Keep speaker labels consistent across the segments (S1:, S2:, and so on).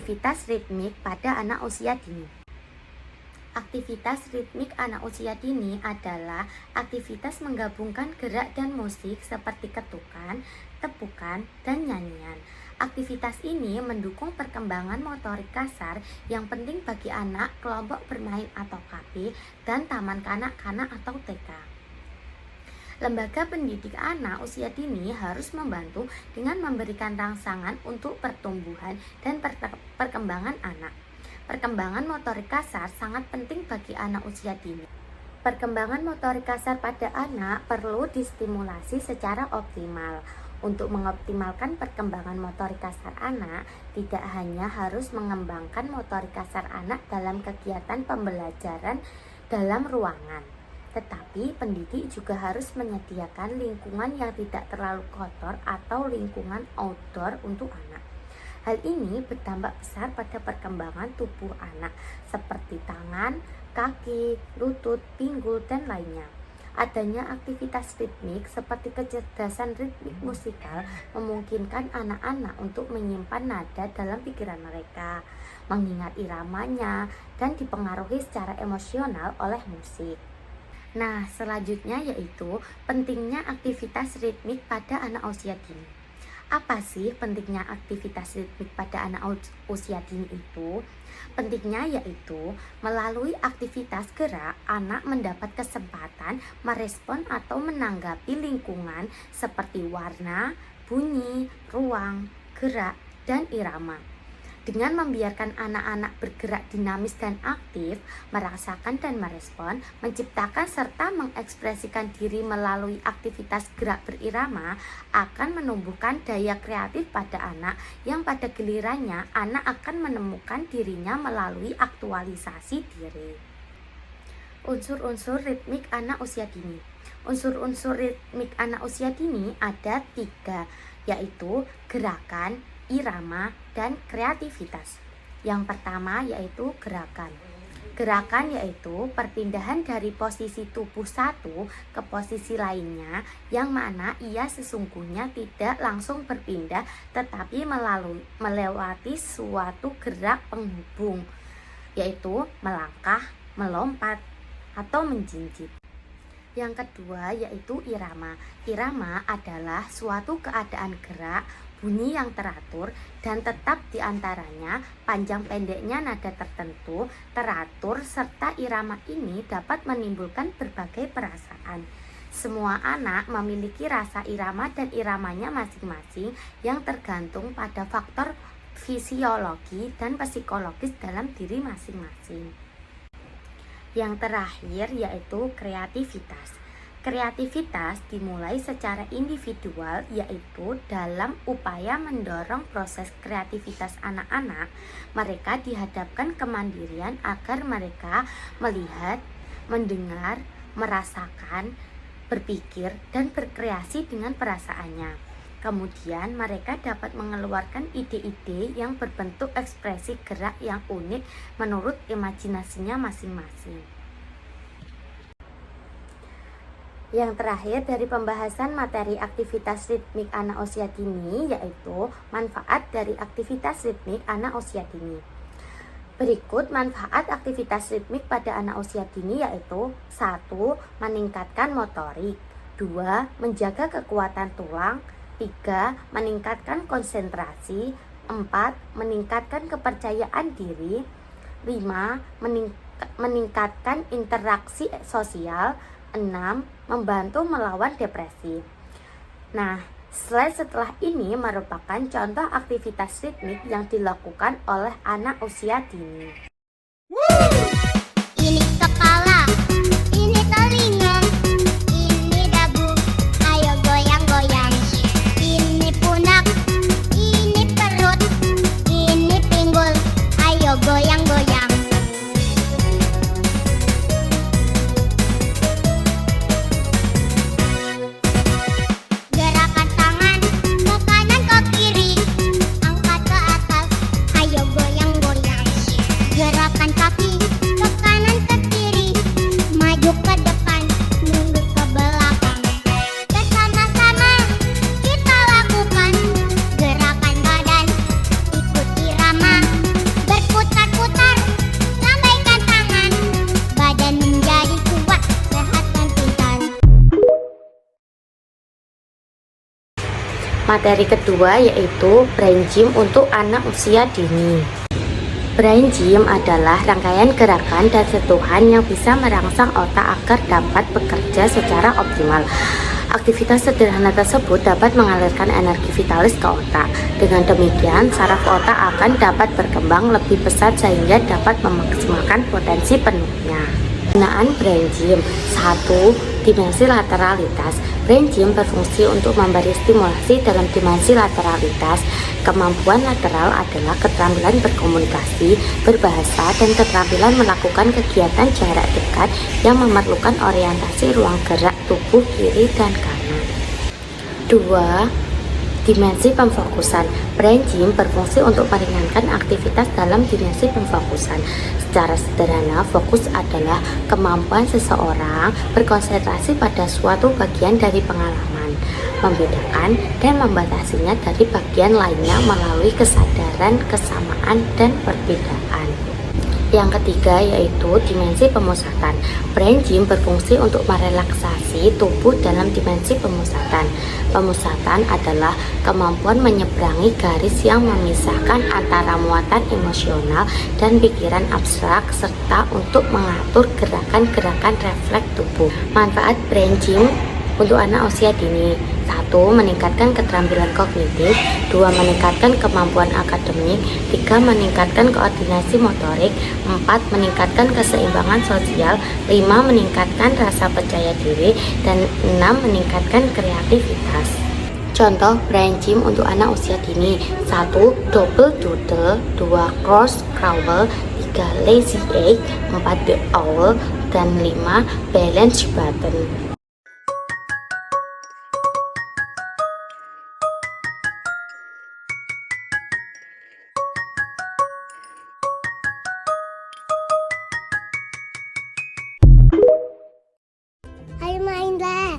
S1: aktivitas ritmik pada anak usia dini. Aktivitas ritmik anak usia dini adalah aktivitas menggabungkan gerak dan musik seperti ketukan, tepukan, dan nyanyian. Aktivitas ini mendukung perkembangan motorik kasar yang penting bagi anak kelompok bermain atau KB dan taman kanak-kanak atau TK. Lembaga pendidik anak usia dini harus membantu dengan memberikan rangsangan untuk pertumbuhan dan perkembangan anak. Perkembangan motorik kasar sangat penting bagi anak usia dini. Perkembangan motorik kasar pada anak perlu distimulasi secara optimal. Untuk mengoptimalkan perkembangan motorik kasar anak, tidak hanya harus mengembangkan motorik kasar anak dalam kegiatan pembelajaran dalam ruangan, tetapi pendidik juga harus menyediakan lingkungan yang tidak terlalu kotor atau lingkungan outdoor untuk anak. Hal ini berdampak besar pada perkembangan tubuh anak seperti tangan, kaki, lutut, pinggul, dan lainnya. Adanya aktivitas ritmik seperti kecerdasan ritmik musikal memungkinkan anak-anak untuk menyimpan nada dalam pikiran mereka, mengingat iramanya, dan dipengaruhi secara emosional oleh musik. Nah, selanjutnya yaitu pentingnya aktivitas ritmik pada anak usia dini. Apa sih pentingnya aktivitas ritmik pada anak usia dini itu? Pentingnya yaitu melalui aktivitas gerak, anak mendapat kesempatan merespon atau menanggapi lingkungan seperti warna, bunyi, ruang, gerak, dan irama. Dengan membiarkan anak-anak bergerak dinamis dan aktif, merasakan dan merespon, menciptakan serta mengekspresikan diri melalui aktivitas gerak berirama akan menumbuhkan daya kreatif pada anak yang pada gilirannya anak akan menemukan dirinya melalui aktualisasi diri. Unsur-unsur ritmik anak usia dini. Unsur-unsur ritmik anak usia dini ada 3, yaitu gerakan, irama, dan kreativitas. Yang pertama yaitu gerakan. Gerakan yaitu perpindahan dari posisi tubuh satu ke posisi lainnya, yang mana ia sesungguhnya tidak langsung berpindah tetapi melewati suatu gerak penghubung, yaitu melangkah, melompat, atau menjinjit. Yang kedua yaitu irama. Irama adalah suatu keadaan gerak, bunyi yang teratur dan tetap diantaranya panjang pendeknya nada tertentu, teratur, serta irama ini dapat menimbulkan berbagai perasaan. Semua anak memiliki rasa irama dan iramanya masing-masing yang tergantung pada faktor fisiologi dan psikologis dalam diri masing-masing. Yang terakhir yaitu kreativitas. Kreativitas dimulai secara individual, yaitu dalam upaya mendorong proses kreativitas anak-anak. Mereka dihadapkan kemandirian agar mereka melihat, mendengar, merasakan, berpikir, dan berkreasi dengan perasaannya. Kemudian mereka dapat mengeluarkan ide-ide yang berbentuk ekspresi gerak yang unik menurut imajinasinya masing-masing. Yang terakhir dari pembahasan materi aktivitas ritmik anak usia dini yaitu manfaat dari aktivitas ritmik anak usia dini. Berikut manfaat aktivitas ritmik pada anak usia dini yaitu 1. Meningkatkan motorik, 2. Menjaga kekuatan tulang, 3. Meningkatkan konsentrasi, 4. Meningkatkan kepercayaan diri, 5. Meningkatkan interaksi sosial, 6. Membantu melawan depresi. Nah, slide setelah ini merupakan contoh aktivitas ritmik yang dilakukan oleh anak usia dini.
S2: Ini kepala, ini telinga, ini dagu, ayo goyang-goyang. Ini pundak, ini perut, ini pinggul, ayo goyang-goyang. Gerakan tangan ke kanan ke kiri, angkat ke atas, ayo goyang-goyang. Gerakan kaki ke
S1: Materi kedua yaitu brain gym untuk anak usia dini. Brain gym adalah rangkaian gerakan dan sentuhan yang bisa merangsang otak agar dapat bekerja secara optimal. Aktivitas sederhana tersebut dapat mengalirkan energi vitalis ke otak. Dengan demikian, saraf otak akan dapat berkembang lebih pesat sehingga dapat memaksimalkan potensi penuhnya. Penggunaan brain gym. 1. Dimensi lateralitas. Brain gym berfungsi untuk memberi stimulasi dalam dimensi lateralitas. Kemampuan lateral adalah keterampilan berkomunikasi, berbahasa, dan keterampilan melakukan kegiatan jarak dekat yang memerlukan orientasi ruang gerak tubuh kiri dan kanan. 2. Dimensi pemfokusan. Brain gym berfungsi untuk meringankan aktivitas dalam dimensi pemfokusan. Secara sederhana, fokus adalah kemampuan seseorang berkonsentrasi pada suatu bagian dari pengalaman, membedakan dan membatasinya dari bagian lainnya melalui kesadaran, kesamaan, dan perbedaan. Yang ketiga yaitu dimensi pemusatan. Brain gym berfungsi untuk merelaksasi tubuh dalam dimensi pemusatan. Pemusatan adalah kemampuan menyeberangi garis yang memisahkan antara muatan emosional dan pikiran abstrak serta untuk mengatur gerakan-gerakan refleks tubuh. Manfaat brain gym untuk anak usia dini. 1. Meningkatkan keterampilan kognitif. 2. Meningkatkan kemampuan akademik. 3. Meningkatkan koordinasi motorik. 4. Meningkatkan keseimbangan sosial. 5. Meningkatkan rasa percaya diri. Dan 6. Meningkatkan kreativitas. Contoh brain gym untuk anak usia dini. 1. Double doodle. 2. Cross crawl. 3. Lazy egg. 4. The owl. Dan 5. Balance button.
S2: Ayo main lah.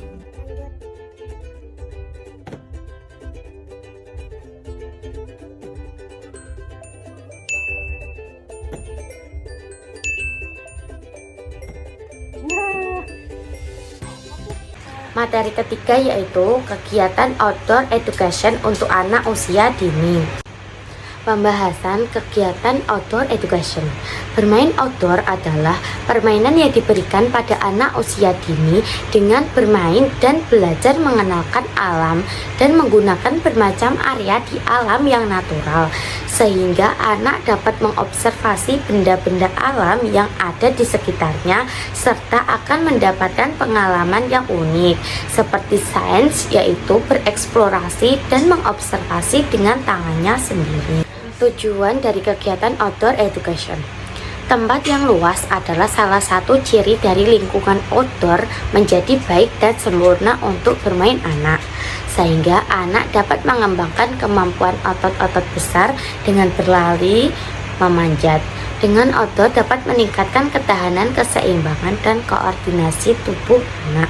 S1: Materi ketiga yaitu kegiatan outdoor education untuk anak usia dini. Pembahasan kegiatan outdoor education. Bermain outdoor adalah permainan yang diberikan pada anak usia dini dengan bermain dan belajar mengenalkan alam dan menggunakan bermacam area di alam yang natural, sehingga anak dapat mengobservasi benda-benda alam yang ada di sekitarnya serta akan mendapatkan pengalaman yang unik seperti sains, yaitu bereksplorasi dan mengobservasi dengan tangannya sendiri. Tujuan dari kegiatan outdoor education. Tempat yang luas adalah salah satu ciri dari lingkungan outdoor menjadi baik dan sempurna untuk bermain anak, sehingga anak dapat mengembangkan kemampuan otot-otot besar dengan berlari, memanjat. Dengan outdoor dapat meningkatkan ketahanan, keseimbangan, dan koordinasi tubuh anak.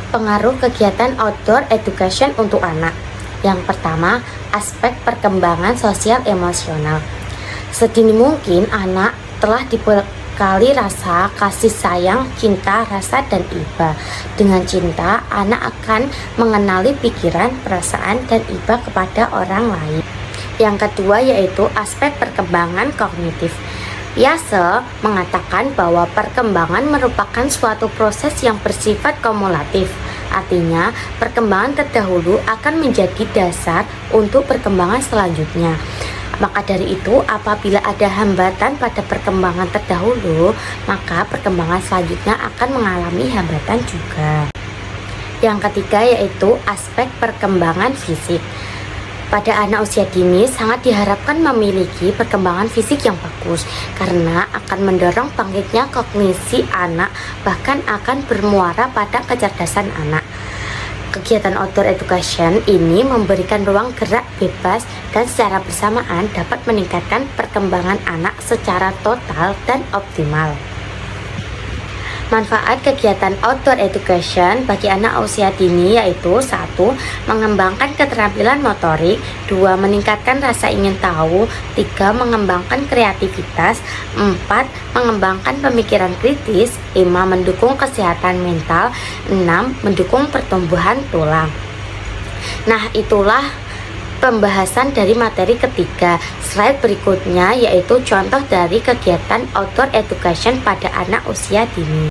S1: Pengaruh kegiatan outdoor education untuk anak. Yang pertama, aspek perkembangan sosial emosional. Sedini mungkin anak telah dibekali rasa kasih sayang, cinta, rasa, dan iba. Dengan cinta, anak akan mengenali pikiran, perasaan, dan iba kepada orang lain. Yang kedua yaitu aspek perkembangan kognitif. Piaget mengatakan bahwa perkembangan merupakan suatu proses yang bersifat kumulatif. Artinya, perkembangan terdahulu akan menjadi dasar untuk perkembangan selanjutnya. Maka dari itu, apabila ada hambatan pada perkembangan terdahulu, maka perkembangan selanjutnya akan mengalami hambatan juga. Yang ketiga yaitu aspek perkembangan fisik. Pada anak usia dini sangat diharapkan memiliki perkembangan fisik yang bagus karena akan mendorong bangkitnya kognisi anak, bahkan akan bermuara pada kecerdasan anak. Kegiatan outdoor education ini memberikan ruang gerak bebas dan secara bersamaan dapat meningkatkan perkembangan anak secara total dan optimal. Manfaat kegiatan outdoor education bagi anak usia dini yaitu 1. Mengembangkan keterampilan motorik, 2. Meningkatkan rasa ingin tahu, 3. Mengembangkan kreativitas, 4. Mengembangkan pemikiran kritis, 5. Mendukung kesehatan mental, 6. Mendukung pertumbuhan tulang. Nah, itulah pembahasan dari materi ketiga. Slide berikutnya yaitu contoh dari kegiatan outdoor education pada anak usia dini.